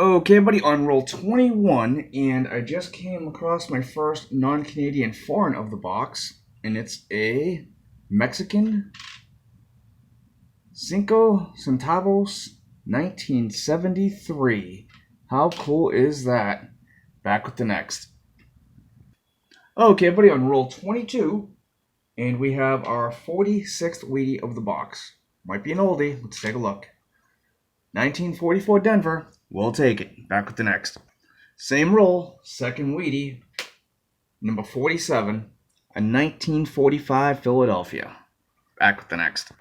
Okay, buddy, on roll 21, and I just came across my first non-Canadian foreign of the box, and it's a Mexican Cinco Centavos 1973. How cool is that? Back with the next. Okay, buddy, on roll 22, and we have our 46th Wheatie of the box. Might be an oldie. Let's take a look. 1944 Denver. We'll take it. Back with the next. Same roll. Second Wheatie. Number 47. A 1945 Philadelphia. Back with the next.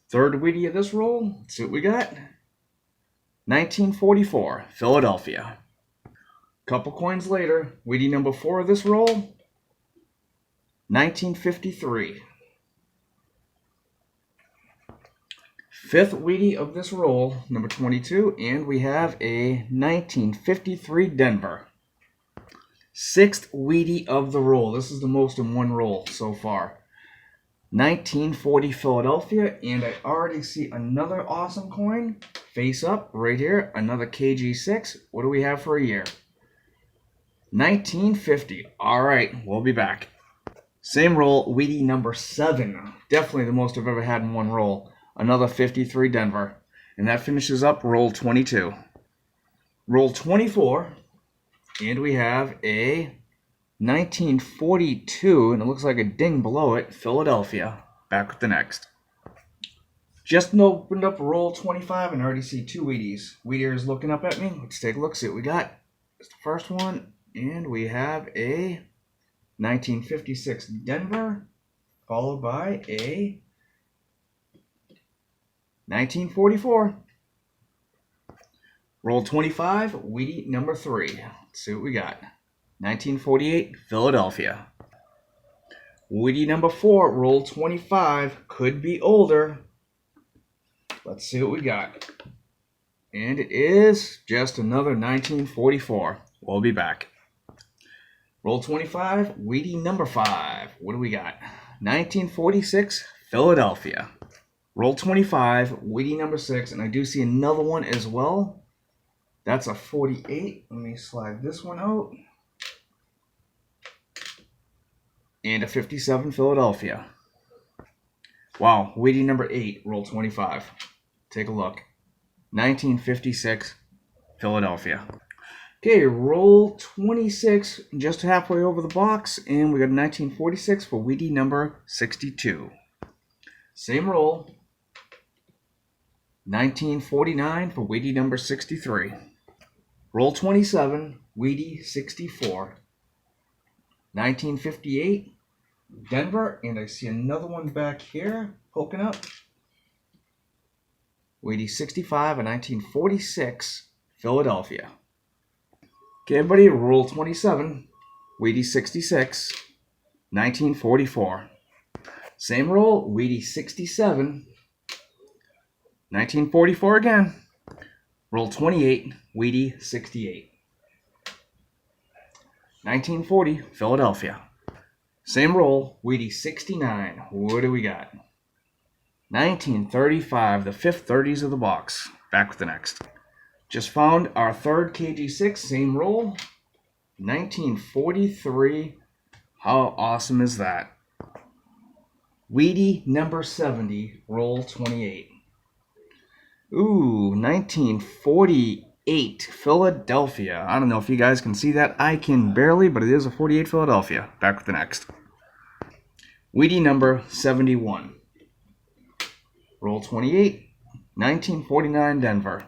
Third Wheatie of this roll. Let's see what we got. 1944 Philadelphia. Couple coins later. Wheatie number 4 of this roll. 1953. Fifth Wheatie of this roll, number 22, and we have a 1953 Denver. Sixth Wheatie of the roll. This is the most in one roll so far. 1940 Philadelphia, and I already see another awesome coin. Face up, right here, another KG6. What do we have for a year? 1950. All right, we'll be back. Same roll, Wheatie number 7. Definitely the most I've ever had in one roll. Another 53 Denver. And that finishes up roll 22. Roll 24. And we have a 1942, and it looks like a ding below it, Philadelphia. Back with the next. Just opened up roll 25 and already see 2 Wheaties. Wheatie is looking up at me. Let's take a look, see what we got. It's the first one. And we have a 1956 Denver, followed by a 1944. Roll 25, Wheatie number 3. Let's see what we got. 1948, Philadelphia. Wheatie number 4, roll 25. Could be older. Let's see what we got. And it is just another 1944. We'll be back. Roll 25, Wheatie number 5. What do we got? 1946, Philadelphia. Roll 25, Wheatie number 6, and I do see another one as well. That's a 48. Let me slide this one out. And a 57, Philadelphia. Wow, Wheatie number 8, roll 25. Take a look. 1956, Philadelphia. Okay, roll 26, just halfway over the box, and we got 1946 for Wheatie number 62. Same roll. 1949 for Wheatie number 63. Roll 27, Wheatie 64. 1958, Denver, and I see another one back here poking up. Wheatie 65 and 1946, Philadelphia. Okay, everybody, roll 27, Wheatie 66, 1944. Same roll, Wheatie 67, 1944 again. Roll 28, Wheatie 68. 1940, Philadelphia. Same roll, Wheatie 69. What do we got? 1935, the fifth 30s of the box. Back with the next. Just found our third KG6, same roll. 1943. How awesome is that? Wheatie number 70, roll 28. Ooh, 1948, Philadelphia. I don't know if you guys can see that. I can barely, but it is a 48 Philadelphia. Back with the next. Wheatie number 71. Roll 28, 1949 Denver.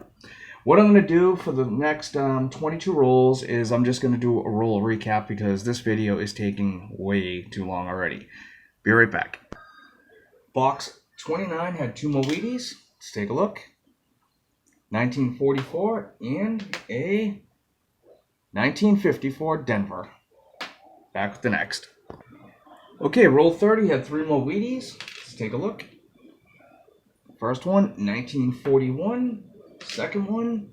What I'm going to do for the next 22 rolls is I'm just going to do a roll recap because this video is taking way too long already. Be right back. Box 29 had 2 more Wheaties. Let's take a look. 1944 and a 1954 Denver. Back with the next. Okay, roll 30 had 3 more Wheaties. Let's take a look. First one, 1941. Second one,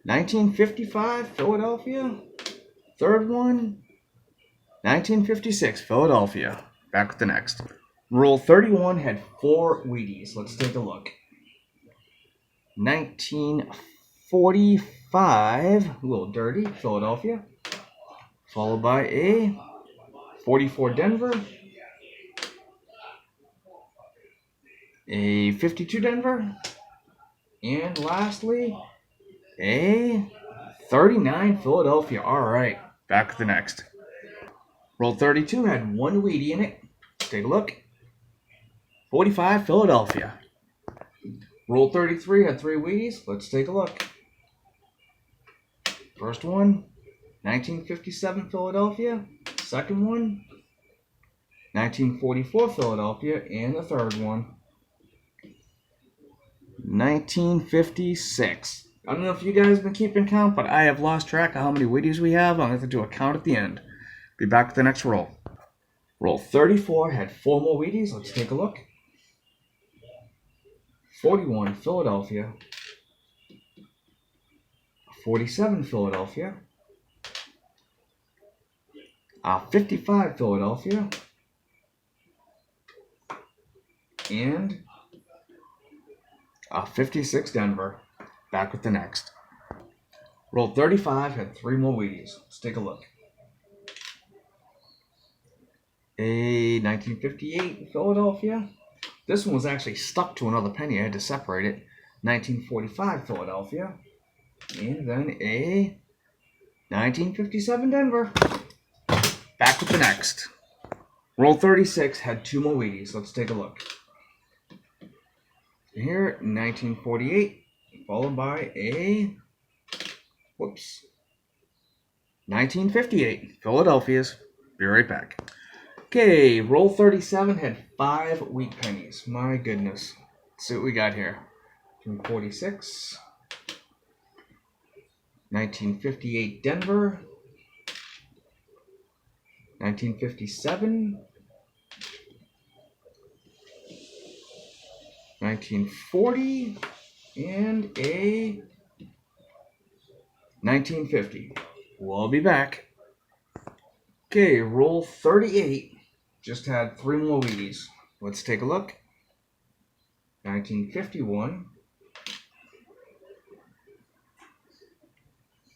1955 Philadelphia. Third one, 1956 Philadelphia. Back with the next. Roll 31 had 4 Wheaties. Let's take a look. 45, a little dirty, Philadelphia. Followed by a 44 Denver. A 52 Denver. And lastly, a 39 Philadelphia. All right, back with the next. Roll 32 had one Wheatie in it. Take a look. 45 Philadelphia. Roll 33 had three Wheaties. Let's take a look. First one, 1957 Philadelphia. Second one, 1944 Philadelphia. And the third one, 1956. I don't know if you guys have been keeping count, but I have lost track of how many Wheaties we have. I'm going to have to do a count at the end. Be back with the next roll. Roll 34 had four more Wheaties. Let's take a look. 41 Philadelphia. 47 Philadelphia. 55 Philadelphia. And 56 Denver. Back with the next. Roll 35 had three more Wheaties. Let's take a look. A 1958 Philadelphia. This one was actually stuck to another penny. I had to separate it. 1945 Philadelphia. And then a 1957 Denver. Back with the next. Roll 36 had two more Wheaties. Let's take a look. Here, 1948. Followed by a 1958 Philadelphia's. Be right back. Okay, roll 37 had five wheat pennies. My goodness. Let's see what we got here. 1946. 1958 Denver. 1957. 1940. And a 1950. We'll be back. Okay, roll 38. Just had three more Wheaties. Let's take a look. 1951.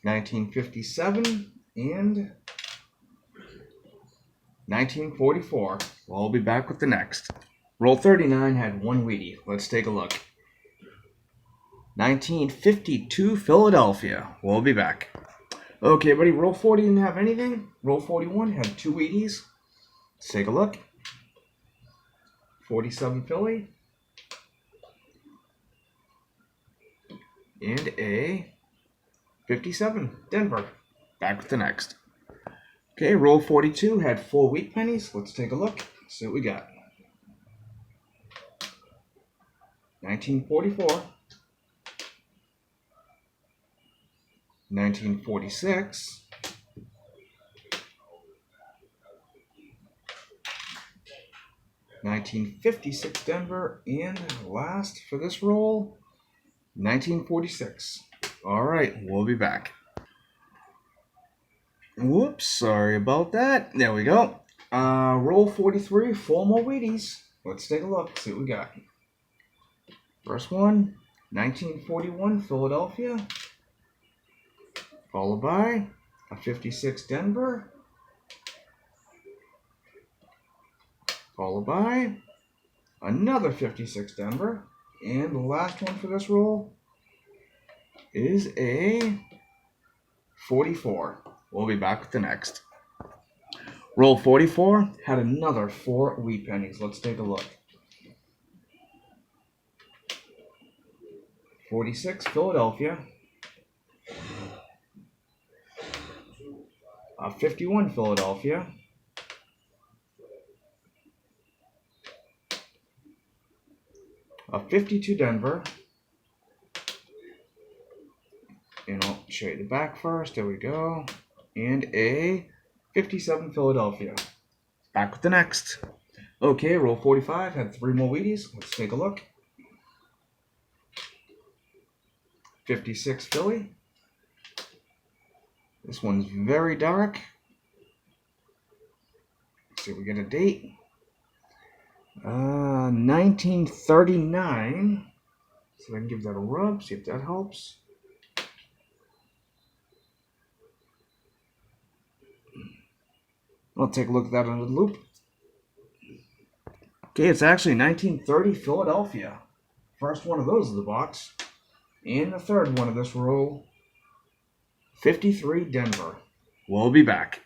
1957. And 1944. We'll be back with the next. Roll 39 had one Wheatie. Let's take a look. 1952 Philadelphia. We'll be back. Okay, buddy, roll 40 didn't have anything. Roll 41 had two Wheaties. Let's take a look. 47 Philly. And a 57 Denver. Back with the next. Okay, roll 42 had four wheat pennies. Let's take a look. See what we got. 1944. 1946. 1956 Denver, and last for this roll, 1946. All right, we'll be back. Whoops, sorry about that. There we go. Roll 43, four more Wheaties. Let's take a look, see what we got. First one, 1941 Philadelphia, followed by a 56 Denver, followed by another 56 Denver, and the last one for this roll is a 44. We'll be back with the next. Roll 44 had another four wheat pennies. Let's take a look. 46 Philadelphia, 51 Philadelphia, 52 Denver, and I'll show you the back first. There we go. And a 57 Philadelphia. Back with the next. Okay, roll 45 had three more Wheaties. Let's take a look. 56 Philly. This one's very dark. Let's see if we get a date. 1939. So I can give that a rub, see if that helps. I'll take a look at that under the loop. Okay, it's actually 1930 Philadelphia. First one of those in the box. And the third one of this roll, 53 Denver. We'll be back.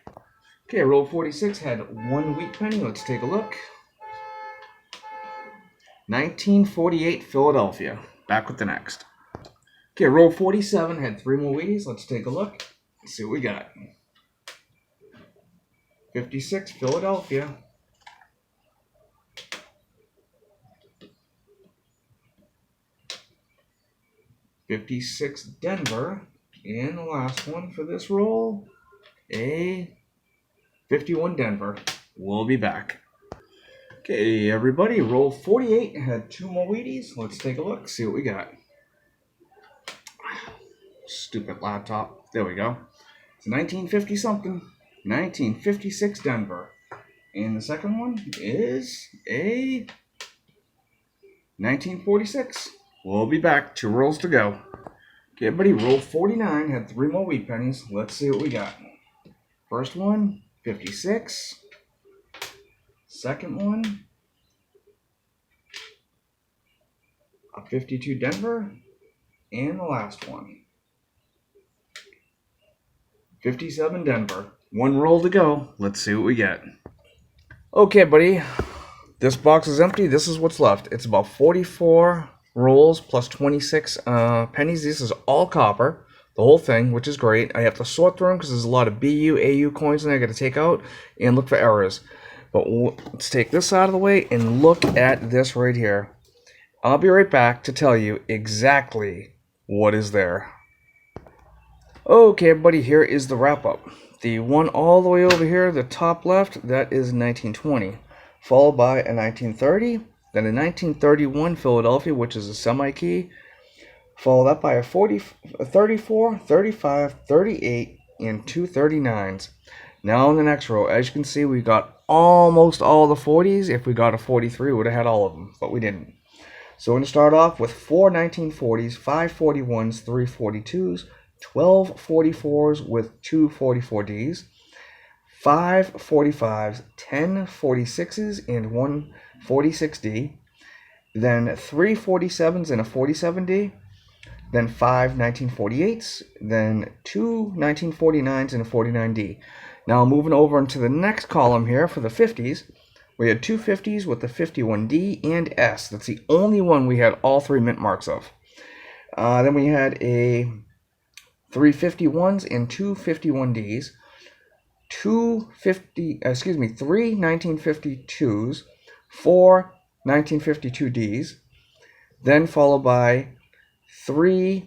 Okay, roll 46 had 1 wheat penny. Let's take a look. 1948 Philadelphia. Back with the next. Okay, roll 47 had 3 more Wheaties. Let's take a look. Let's see what we got. 56 Philadelphia. 56 Denver. And the last one for this roll, a 51 Denver. We'll be back. Okay, everybody, roll 48 had 2 more Wheaties. Let's take a look, see what we got. Stupid laptop. There we go. It's 1950 something. 1956 Denver. And the second one is a 1946. We'll be back. 2 rolls to go. Okay, everybody, roll 49 had 3 more wheat pennies. Let's see what we got. First one, 56. Second one, a 52 Denver. And the last one, 57 Denver. 1 roll to go. Let's see what we get. Okay, buddy. This box is empty. This is what's left. It's about 44 rolls plus 26 pennies. This is all copper. The whole thing, which is great. I have to sort through them because there's a lot of BU, AU coins in there I got to take out and look for errors. But let's take this out of the way and look at this right here. I'll be right back to tell you exactly what is there. Okay, everybody, here is the wrap-up. The one all the way over here, the top left, that is 1920, followed by a 1930, then a 1931 Philadelphia, which is a semi-key, followed up by a 34, 35, 38, and 2 39s. Now in the next row, as you can see, we got almost all the 40s. If we got a 43, we would have had all of them, but we didn't. So we're going to start off with 4 1940s, 5 41s, 3 42s, 12 44s with 2 44Ds, 5 45s, 10 46s, and 1 46D, then 3 47s and a 47D, then 5 1948s, then 2 1949s and a 49D. Now moving over into the next column here for the 50s, we had 2 50s with the 51D and S. That's the only one we had all 3 mint marks of. Then we had a 3 51s and 2 51Ds, 3 1952s, 4 1952Ds, then followed by 2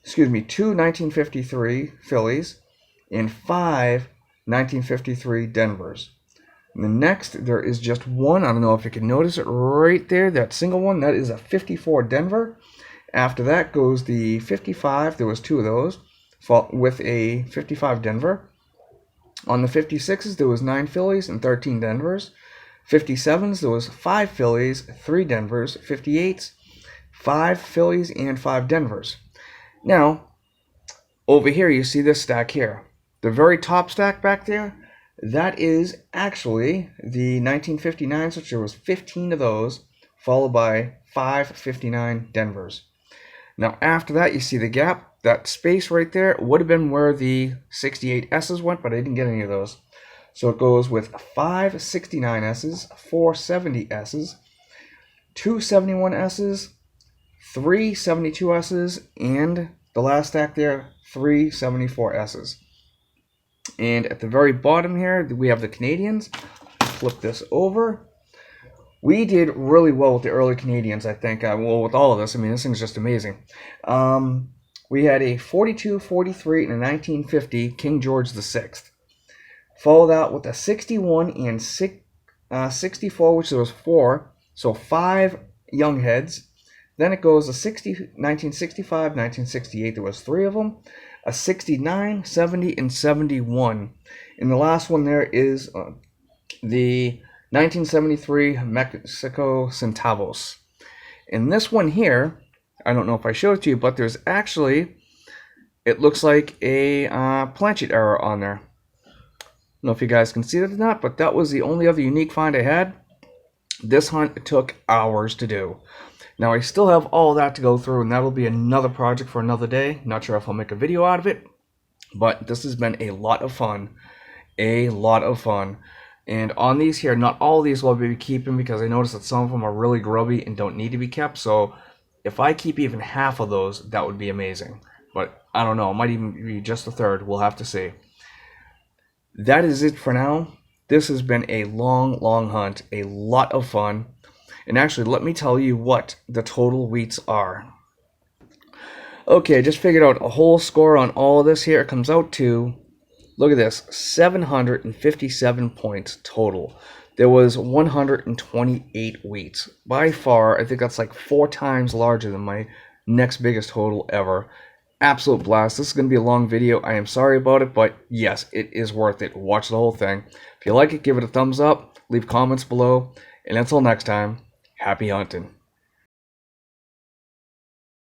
1953 Phillies, and 5 1953 Denvers. And the next, there is just one. I don't know if you can notice it right there, that single one. That is a 54 Denver. After that goes the 55. There was 2 of those with a 55 Denver. On the 56s, there was 9 Phillies and 13 Denvers. 57s, there was 5 Phillies, 3 Denvers. 58s, 5 Phillies and 5 Denvers. Now, over here, you see this stack here. The very top stack back there, that is actually the 1959s, which there was 15 of those, followed by 5 59 Denvers. Now, after that, you see the gap. That space right there would have been where the 68 S's went, but I didn't get any of those. So it goes with 5 69 S's, 4 70 S's, 2 71 S's, 3 72 S's, and the last stack there, 3 74 S's. And at the very bottom here, we have the Canadians. Flip this over. We did really well with the early Canadians, I think. Well, with all of this, I mean, this thing's just amazing. We had a 42, 43, and a 1950 King George VI. Followed out with a 61 and 64, which there was 4. So 5 young heads. Then it goes a 1965, 1968, there was 3 of them. A 69, 70, and 71. And the last one there is the 1973 Mexico Centavos. And this one here, I don't know if I showed it to you, but there's actually, it looks like a Planchet error on there. know if you guys can see that or not, but that was the only other unique find I had. This hunt took hours to do. Now I still have all that to go through, and that'll be another project for another day. Not sure if I'll make a video out of it, but this has been a lot of fun. A lot of fun. And on these here, not all of these will I be keeping because I noticed that some of them are really grubby and don't need to be kept. So if I keep even half of those, that would be amazing. But I don't know, it might even be just a third. We'll have to see. That is it for now. This has been a long, long hunt, a lot of fun. And actually, let me tell you what the total wheats are. Okay, I just figured out a whole score on all of this here. It comes out to, look at this, 757 points total. There was 128 wheats. By far, I think that's like 4 times larger than my next biggest total ever. Absolute blast. This is going to be a long video. I am sorry about it, but yes, it is worth it. Watch the whole thing. If you like it, give it a thumbs up, leave comments below, and until next time, happy hunting.